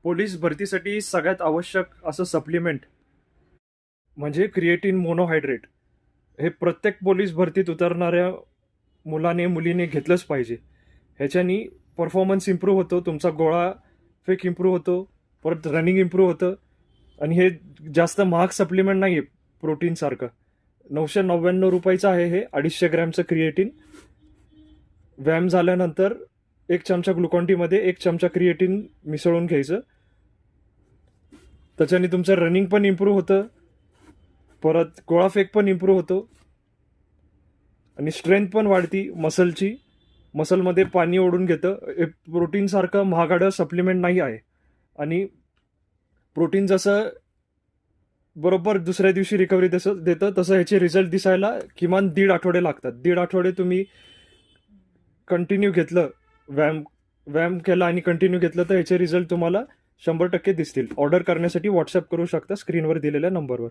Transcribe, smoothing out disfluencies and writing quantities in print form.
Police भरतीसाठी सगळ्यात आवश्यक असं सप्लिमेंट म्हणजे क्रिएटिन मोनोहायड्रेट. हे प्रत्येक पोलीस भरतीत उतरणाऱ्या मुलाने मुलीने घेतलंच पाहिजे. ह्याच्यानी परफॉर्मन्स इम्प्रूव्ह होतो, तुमचा गोळा फेक इम्प्रूव्ह होतो, परत रनिंग इम्प्रूव्ह होतं. आणि हे जास्त महाग सप्लिमेंट नाही आहे प्रोटीनसारखं. 999 रुपयाचं आहे हे 250 ग्रॅमचं क्रिएटिन. व्यायाम झाल्यानंतर 1 चमचा ग्लुकॉन मध्ये 1 चमचा क्रिएटिन मिसळून घ्यायचं. त्याच्याने तुमचं रनिंग पण इम्प्रूव्ह होतं, परत गोळाफेक पण इम्प्रूव्ह होतो आणि स्ट्रेंथ पण वाढती मसलची. मसलमध्ये पाणी ओढून घेतं. हे प्रोटीनसारखं महागडं सप्लिमेंट नाही आहे. आणि प्रोटीन जसं बरोबर दुसऱ्या दिवशी रिकव्हरी देतं, तसं ह्याचे रिझल्ट दिसायला किमान 1.5 आठवडे लागतात. 1.5 आठवडे तुम्ही कंटिन्यू घेतलं, व्यायाम व्यायाम केला आणि कंटिन्यू घेतलं तर ह्याचे रिझल्ट तुम्हाला 100% दिसतील. ऑर्डर करण्यासाठी व्हॉट्सअप करू शकता स्क्रीनवर दिलेल्या नंबरवर.